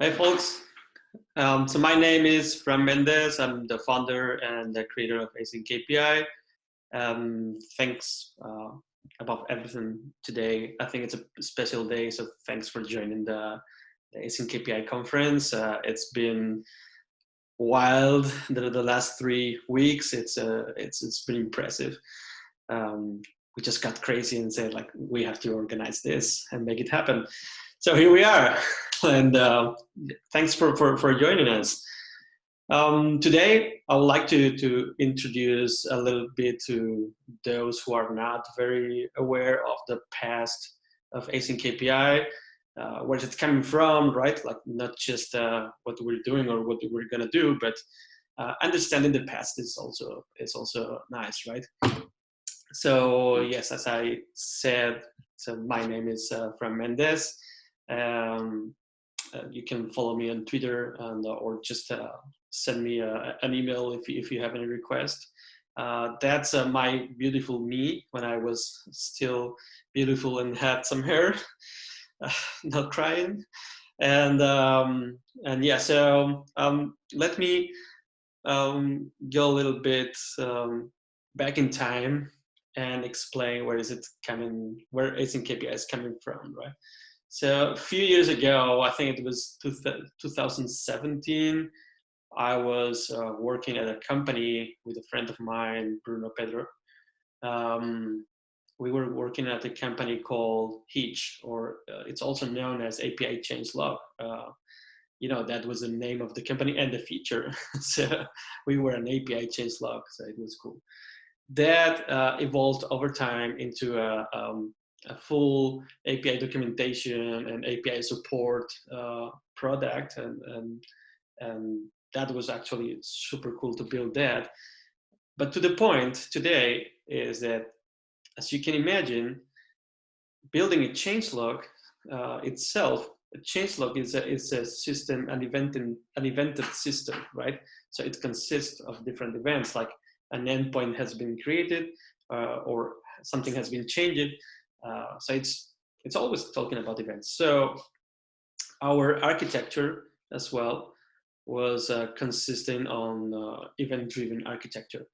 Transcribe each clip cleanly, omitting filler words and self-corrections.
Hi, folks. So my name is Fran. I'm the founder and the creator of AsyncAPI. Thanks above everything today. I think it's a special day, so thanks for joining the AsyncAPI conference. It's been wild the last 3 weeks. It's been impressive. We just got crazy and said like we have to organize this and make it happen. So here we are, and thanks for joining us. Today, I would like to introduce a little bit to those who are not very aware of the past of AsyncAPI, where it's coming from, right? Like not just what we're doing or what we're gonna do, but understanding the past is also nice, right? So yes, as I said, so my name is Fran Mendez. You can follow me on Twitter and or just send me an email if you have any request. That's my beautiful me when I was still beautiful and had some hair, not crying. And yeah, so let me go a little bit back in time and explain where AsyncAPI is coming from, right? So a few years ago, I think it was 2017, I was working at a company with a friend of mine, Bruno Pedro. We were working at a company called Hitch, or it's also known as API Changelog. That was the name of the company and the feature. So we were an API Changelog, so it was cool. That evolved over time into a full API documentation and API support product, and that was actually super cool to build that. But to the point today is that, as you can imagine, building a changelog itself, a changelog is a system, an evented system, right? So it consists of different events, like an endpoint has been created or something has been changed. So it's always talking about events. So our architecture as well was consisting on event-driven architecture.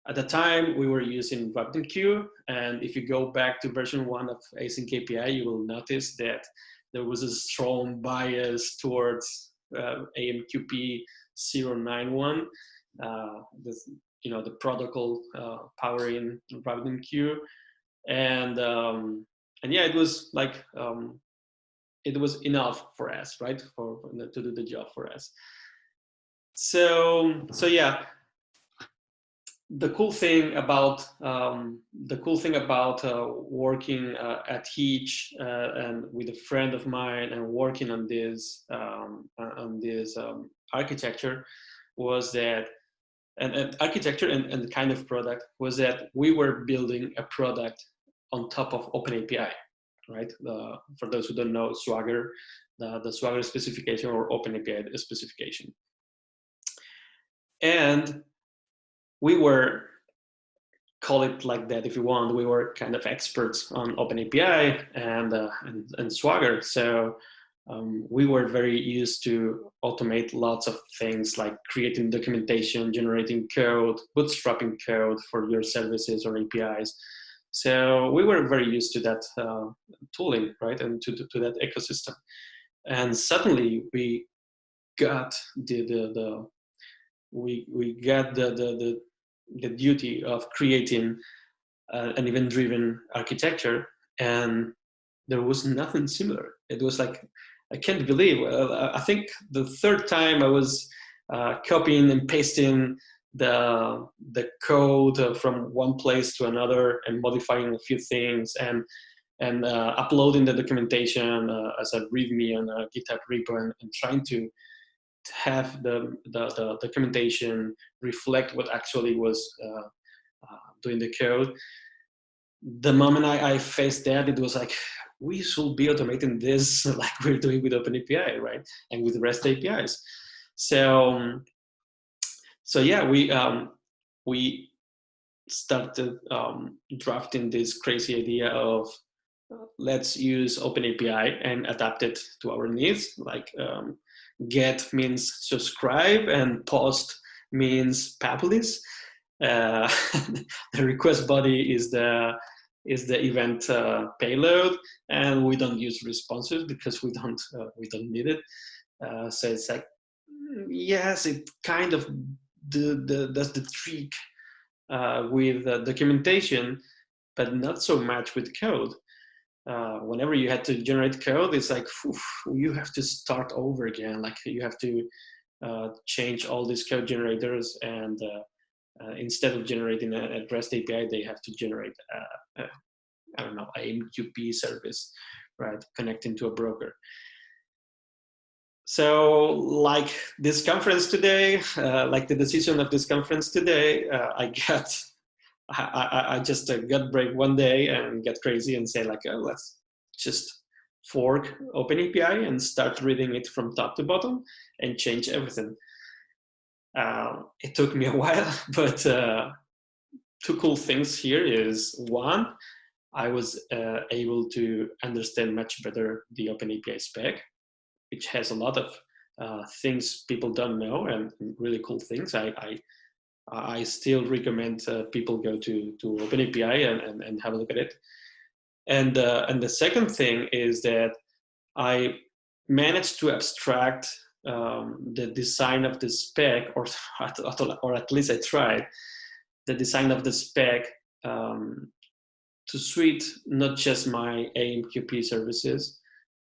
At the time, we were using RabbitMQ, and if you go back to version 1 of AsyncAPI, you will notice that there was a strong bias towards AMQP 091, the protocol powering RabbitMQ, and yeah, it was like it was enough for us, right, to do the job for us. So yeah, the cool thing about working at Hitch and with a friend of mine and working on this architecture was that, and architecture and the kind of product was that we were building a product on top of OpenAPI, right? For those who don't know Swagger, the Swagger specification or OpenAPI specification. And we were, call it like that if you want, we were kind of experts on OpenAPI and Swagger. So we were very used to automate lots of things like creating documentation, generating code, bootstrapping code for your services or APIs. So we were very used to that tooling, right, and to that ecosystem. And suddenly we got the duty of creating an event-driven architecture, and there was nothing similar. It was like, I can't believe. I think the third time I was copying and pasting the code from one place to another and modifying a few things and uploading the documentation as a README on a GitHub repo and trying to have the documentation reflect what actually was doing the code. The moment I faced that, it was like, we should be automating this like we're doing with OpenAPI, right? And with REST APIs. So yeah, we started drafting this crazy idea of let's use OpenAPI and adapt it to our needs. Like get means subscribe and post means publish. Uh, the request body is the event payload, and we don't use responses because we don't need it. So it's like, yes, it kind of does the trick with documentation, but not so much with code. Whenever you had to generate code, it's like, you have to start over again. Like you have to change all these code generators, and instead of generating a REST API, they have to generate, I don't know, AsyncAPI service, right, connecting to a broker. So like this conference today, like the decision of this conference today, I just got break one day and get crazy and say like, oh, let's just fork OpenAPI and start reading it from top to bottom and change everything. It took me a while, but two cool things here is, one, I was able to understand much better the OpenAPI spec, which has a lot of things people don't know and really cool things. I still recommend people go to OpenAPI and have a look at it. And the second thing is that I managed to abstract the design of the spec, or at least I tried the design of the spec to suit not just my AsyncAPI services,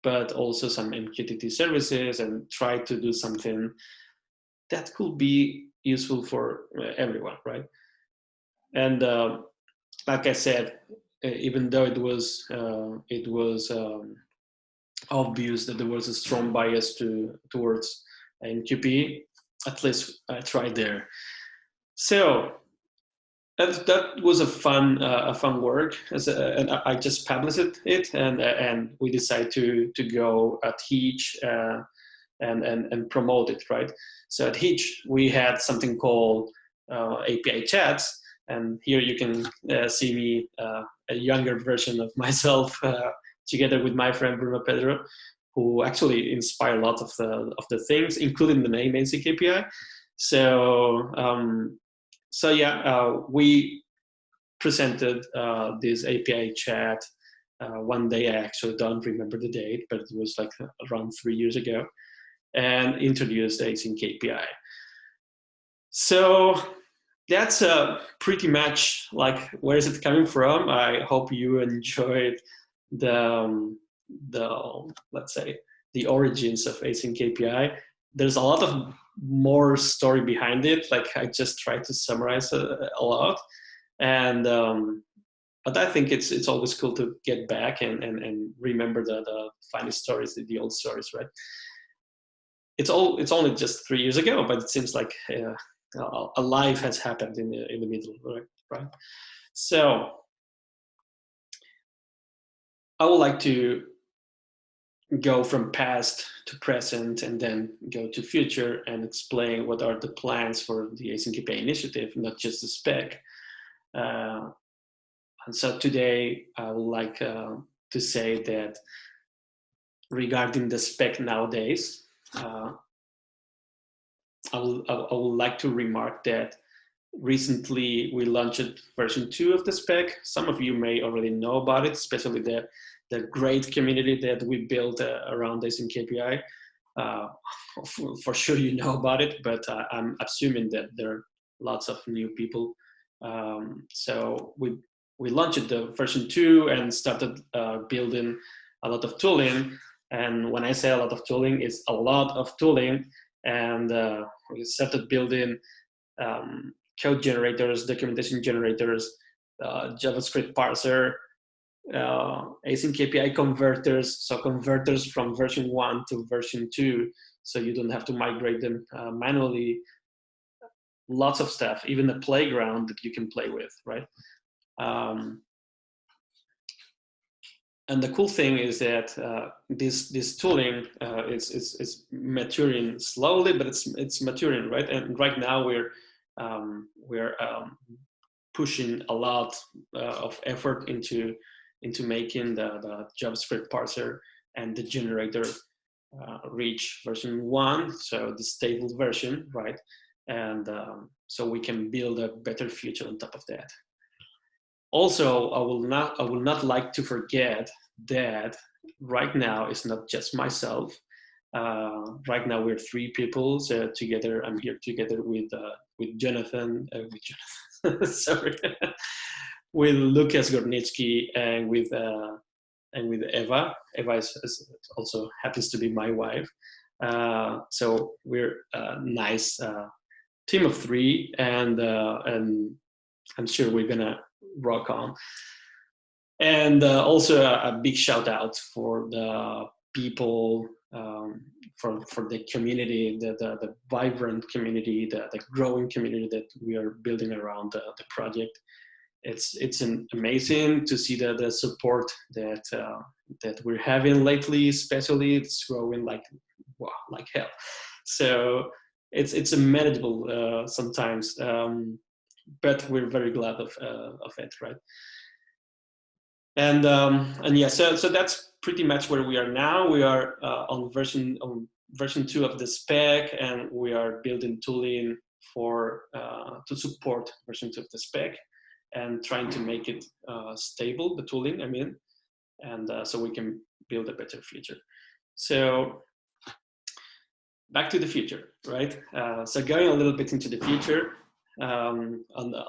but also some MQTT services, and try to do something that could be useful for everyone, right? And like I said, even though it was obvious that there was a strong bias towards MQP, at least I tried there. So that was a fun work. And I just published it, and we decided to go at Hitch and promote it, right? So at Hitch we had something called API chats, and here you can see me, a younger version of myself, together with my friend Bruno Pedro, who actually inspired a lot of the things, including the name AsyncAPI. So yeah, we presented this API chat one day. I actually don't remember the date, but it was like around 3 years ago, and introduced AsyncAPI. So that's pretty much like, where is it coming from? I hope you enjoyed the let's say the origins of AsyncAPI. There's a lot of more story behind it. Like I just tried to summarize a lot, and but I think it's always cool to get back and remember the funny stories, the old stories, right? It's only just 3 years ago, but it seems like a life has happened in the middle, right? So I would like to go from past to present and then go to future and explain what are the plans for the AsyncAPI initiative, not just the spec. And so today I would like to say that regarding the spec nowadays, I would like to remark that recently we launched version 2 of the spec. Some of you may already know about it, especially the great community that we built around AsyncAPI. For sure you know about it, but I'm assuming that there are lots of new people. So we launched the version 2 and started building a lot of tooling. And when I say a lot of tooling, it's a lot of tooling. And we started building code generators, documentation generators, JavaScript parser, AsyncAPI converters, so converters from version 1 to version 2, so you don't have to migrate them manually. Lots of stuff, even a playground that you can play with, right? And the cool thing is that this tooling is maturing slowly, but it's maturing, right? And right now we're pushing a lot of effort into into making the JavaScript parser and the generator reach version 1, so the stable version, right? And so we can build a better future on top of that. Also, I will not like to forget that right now it's not just myself. Right now we're 3 people together. I'm here together with Jonathan, sorry, with Lucas Gornitsky and with Eva. Eva is also happens to be my wife. So we're a nice team of 3, and I'm sure we're gonna rock on. And also a big shout out for the people, for the community, the vibrant community, the growing community that we are building around the project. It's amazing to see the support that we're having lately. Especially, it's growing like hell. So it's unmanageable sometimes, but we're very glad of it, right? And yeah, so that's pretty much where we are now. We are on version 2 of the spec, and we are building tooling for to support version 2 of the spec, and trying to make it stable, the tooling, I mean, and so we can build a better future. So back to the future, right? So going a little bit into the future, on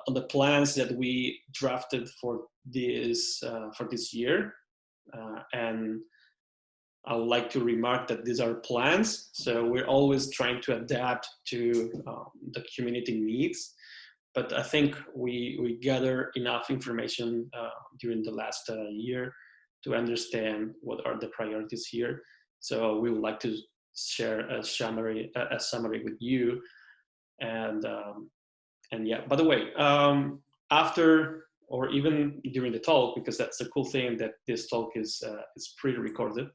the plans that we drafted for this year, and I would like to remark that these are plans, so we're always trying to adapt to the community needs. But I think we gather enough information during the last year to understand what are the priorities here. So we would like to share a summary with you. And yeah, by the way, after or even during the talk, because that's the cool thing that this talk is pre-recorded.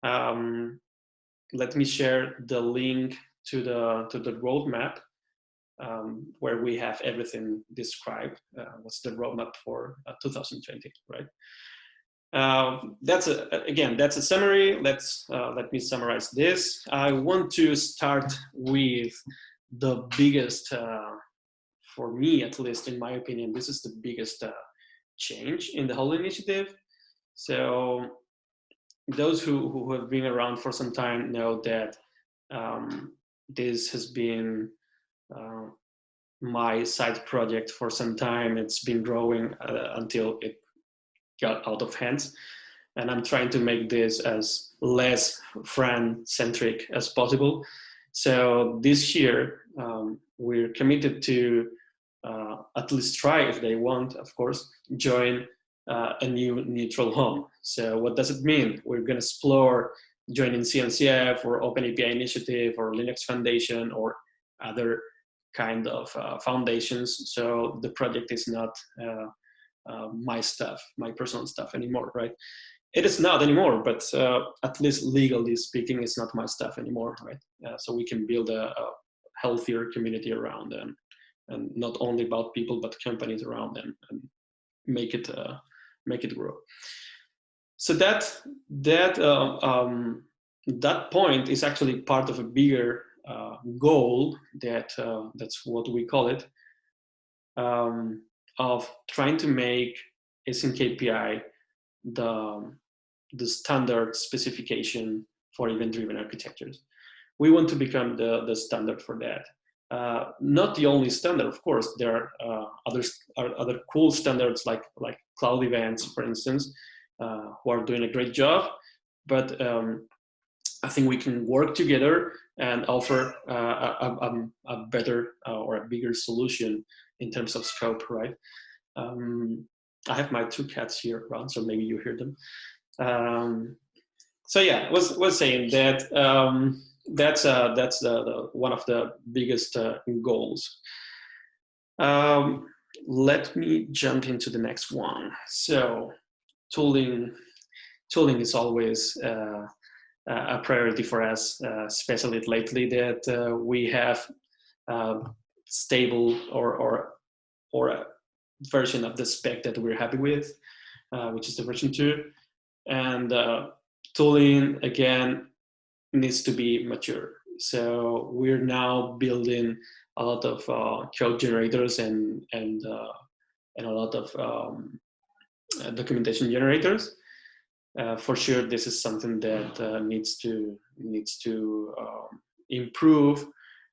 Let me share the link to the roadmap, where we have everything described. What's the roadmap for 2020, right? That's a summary. Let me summarize this. I want to start with the biggest, for me at least, in my opinion, this is the biggest change in the whole initiative. So those who have been around for some time know that this has been my side project for some time. It's been growing until it got out of hands, and I'm trying to make this as less Fran centric as possible. So this year we're committed to at least try, if they want, of course, join a new neutral home. So what does it mean? We're going to explore joining CNCF or OpenAPI Initiative or Linux Foundation or other kind of foundations. So the project is not my stuff, my personal stuff anymore, right? It is not anymore, but at least legally speaking, it's not my stuff anymore, right? So we can build a healthier community around them, and not only about people, but companies around them, and make it grow. So that point is actually part of a bigger goal that's what we call it, of trying to make AsyncAPI the standard specification for event-driven architectures. We want to become the standard for that. Not the only standard, of course. There are other cool standards like cloud events, for instance, who are doing a great job. But I think we can work together and offer a better or a bigger solution in terms of scope, right? I have my 2 cats here around, so maybe you hear them. So yeah, was saying that that's the one of the biggest goals. Let me jump into the next one. So tooling is always a priority for us, especially lately that we have stable or a version of the spec that we're happy with. which is the version 2. And tooling, again, needs to be mature. So we're now building a lot of code generators and a lot of documentation generators. For sure, this is something that needs to improve,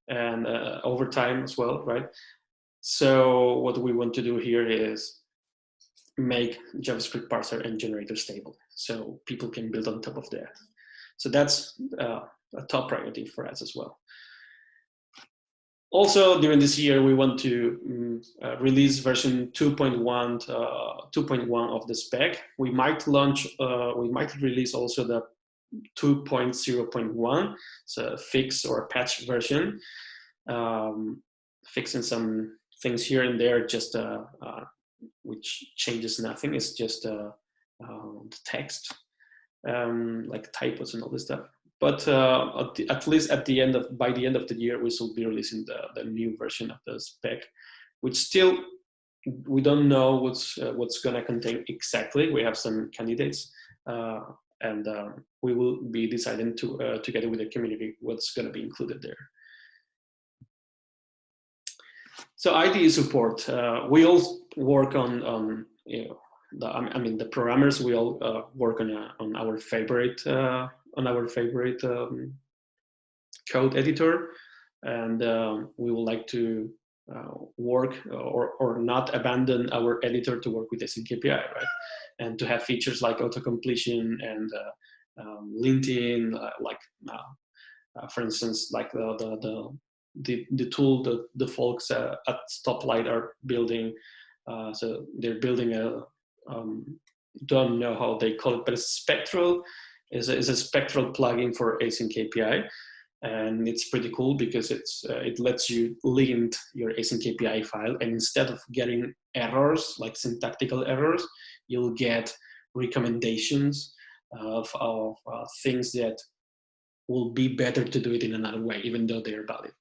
and over time as well, right? So what we want to do here is make JavaScript parser and generator stable, so people can build on top of that. So that's a top priority for us as well. Also, during this year, we want to release version 2.1 of the spec. We might release also the 2.0.1, so a fix or a patch version, fixing some things here and there, just which changes nothing. It's just the text, like typos and all this stuff. But at least by the end of the year, we will be releasing the new version of the spec, which still we don't know what's gonna contain exactly. We have some candidates, and we will be deciding together with the community what's gonna be included there. So IDE support. We all work on the programmers. We all work on our favorite code editor, and we would like to work or not abandon our editor to work with AsyncAPI, right? And to have features like autocompletion and linting, for instance, like the tool that the folks at Stoplight are building. So they're building a don't know how they call it, but it's spectral. Is a spectral plugin for AsyncAPI, and it's pretty cool because it lets you lint your AsyncAPI file, and instead of getting errors like syntactical errors, you'll get recommendations of things that will be better to do it in another way, even though they're valid.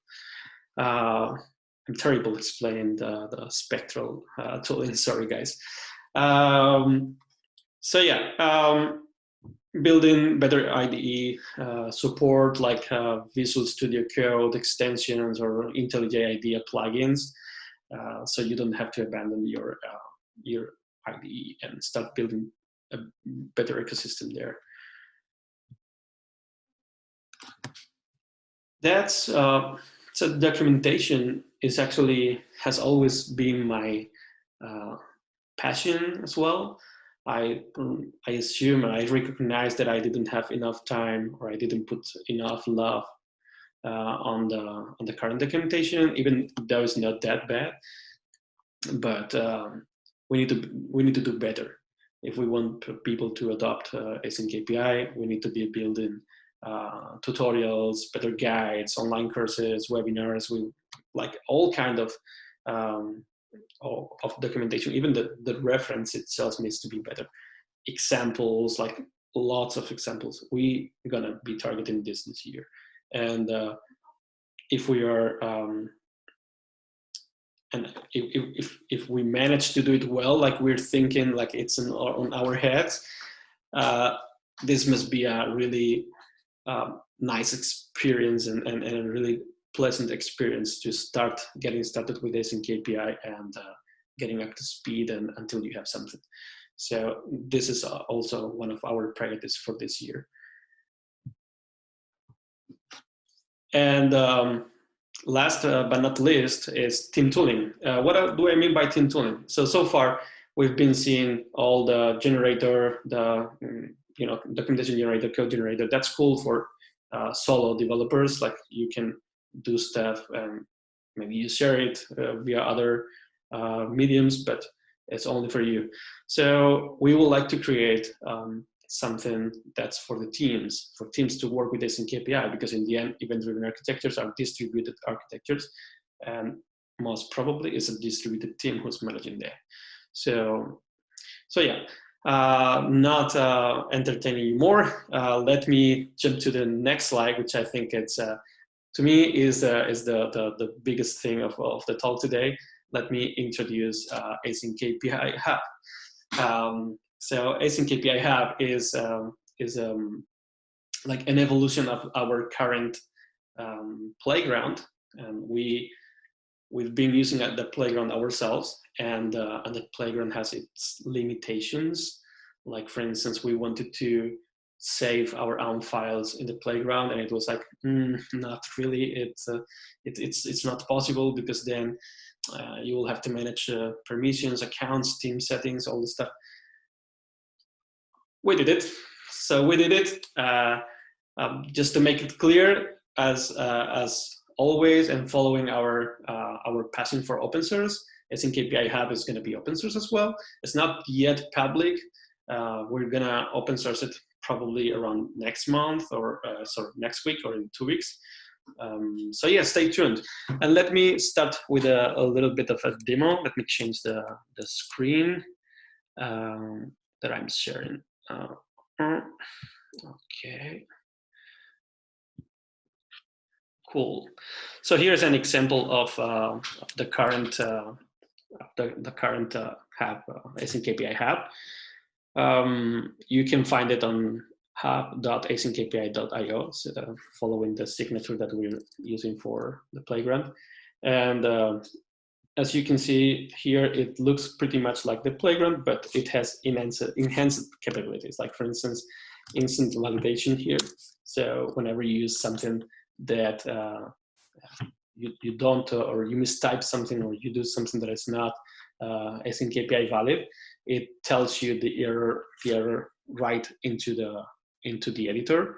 I'm terrible explaining the spectral tooling. Sorry, guys. So yeah. Building better IDE support, like Visual Studio Code extensions or IntelliJ IDEA plugins, so you don't have to abandon your IDE and start building a better ecosystem there. That's so documentation has always been my passion as well. I assume and I recognize that I didn't have enough time, or I didn't put enough love on the current documentation, even though it's not that bad. But we need to do better. If we want people to adopt AsyncAPI, we need to be building tutorials, better guides, online courses, webinars, like all kind of documentation. Even the reference itself needs to be better. Examples, like lots of examples. We're gonna be targeting this year, and if we are and if we manage to do it well, like we're thinking, like it's on our heads, this must be a really nice experience and a really pleasant experience to start getting started with AsyncAPI and getting up to speed and until you have something. So this is also one of our priorities for this year. And last but not least is team tooling. What do I mean by team tooling? So far we've been seeing all the generator, the documentation generator, code generator. That's cool for solo developers. Like you can do stuff and maybe you share it via other mediums, but it's only for you. So we would like to create something that's for the teams, to work with AsyncAPI, because in the end, event-driven architectures are distributed architectures, and most probably it's a distributed team who's managing that. So yeah, not entertaining you more. Let me jump to the next slide, which I think it's to me is the biggest thing of the talk today. Let me introduce AsyncAPI Hub. So AsyncAPI Hub is like an evolution of our current playground, and we've been using the playground ourselves, and the playground has its limitations. Like, for instance, we wanted to save our own files in the playground, and it was like, not really. It's not possible, because then you will have to manage permissions, accounts, team settings, all this stuff. We did it. So we did it. Just to make it clear, as always, and following our passion for open source, AsyncAPI Hub is going to be open source as well. It's not yet public. We're going to open source it probably around next month, or next week, or in 2 weeks. So yeah, stay tuned. And let me start with a little bit of a demo. Let me change the screen that I'm sharing. Okay. Cool. So here's an example of the current hub, AsyncAPI Hub. You can find it on hub.asyncapi.io, so following the signature that we're using for the playground. And as you can see here, it looks pretty much like the playground, but it has enhanced capabilities. Like, for instance, instant validation here. So whenever you use something that you don't, or you mistype something, or you do something that is not AsyncAPI valid, it tells you the error right into the editor.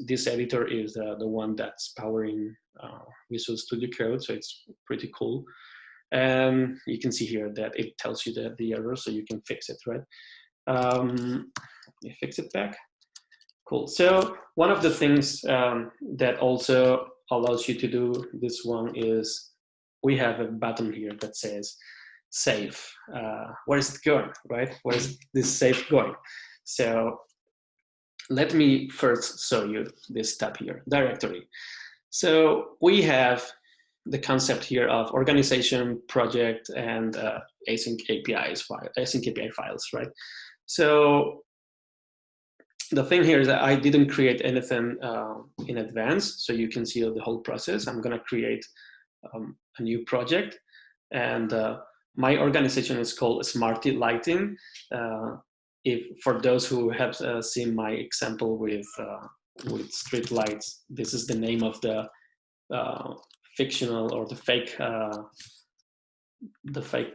This editor is the one that's powering Visual Studio Code, so it's pretty cool. And you can see here that it tells you the error, so you can fix it, right? Let me fix it back. Cool. So one of the things that also allows you to do this one is we have a button here that says save. Where is it going, right? Where is this save going? So let me first show you this tab here, directory. So we have the concept here of organization, project, and AsyncAPI files, right? So the thing here is that I didn't create anything in advance, so you can see the whole process. I'm going to create a new project, and my organization is called Smarty Lighting. For those who have seen my example with street lights, this is the name of the fictional, or the fake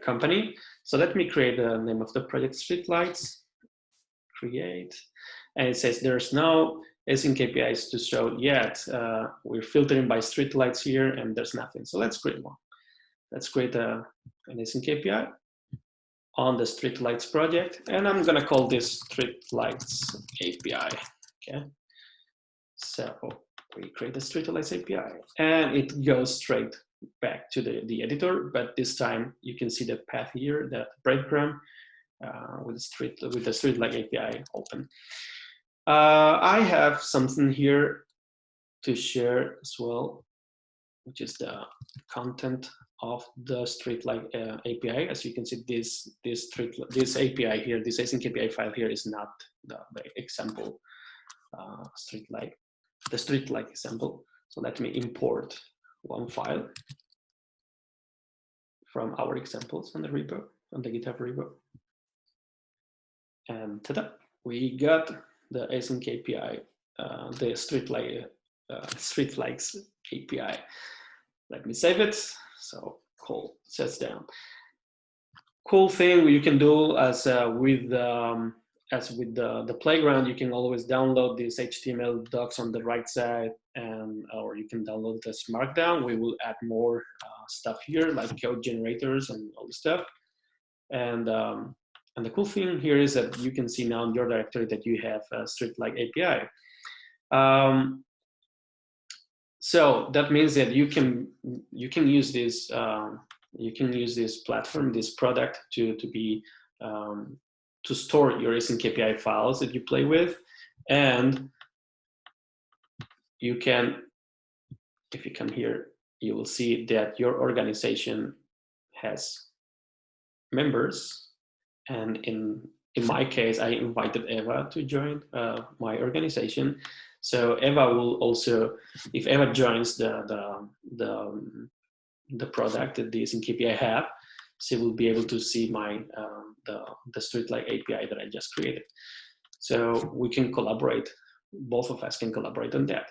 company. So let me create the name of the project, Streetlights. Create. And it says there's no async APIs to show yet. We're filtering by streetlights here, and there's nothing. So let's create one. Let's create an async API on the streetlights project, and I'm gonna call this streetlights API. Okay. So we create the streetlights API, and it goes straight back to the editor. But this time you can see the path here, the breadcrumb with the streetlight API open. I have something here to share as well, which is the content of the streetlight API. As you can see, this API here, this async API file here is not the example streetlight, the streetlight example. So let me import one file from our examples on the repo, on the GitHub repo. And ta-da, we got the async API, the streetlights API. Let me save it. So cool, sets down. Cool thing you can do as with the playground, you can always download these HTML docs on the right side, or you can download this Markdown. We will add more stuff here, like code generators and all the stuff. And the cool thing here is that you can see now in your directory that you have a Streetlight API. So that means that you can use this platform, this product, to store your async API files that you play with, and you can, if you come here, you will see that your organization has members, And in my case, I invited Eva to join my organization. So Eva will also, if Eva joins the product that the AsyncAPI have, she will be able to see my the Streetlight API that I just created. So we can collaborate. Both of us can collaborate on that,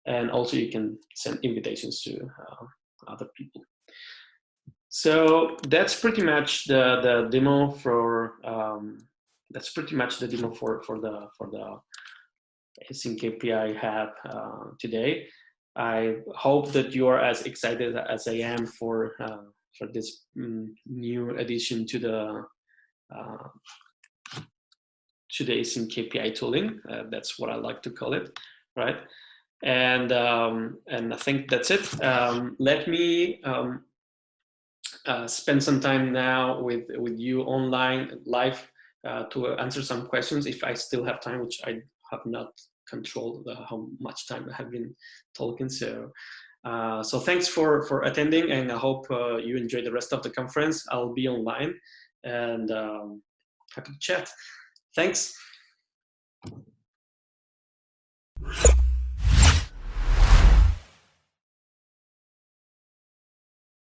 and also you can send invitations to other people. So that's pretty much the demo for that's pretty much the demo for the AsyncAPI Hub today. I hope that you are as excited as I am for this new addition to the AsyncAPI tooling. That's what I like to call it, right? And I think that's it. Let me spend some time now with you online live to answer some questions if I still have time, which I have not controlled how much time I have been talking. So so thanks for attending, and I hope you enjoy the rest of the conference. I'll be online and happy to chat. Thanks.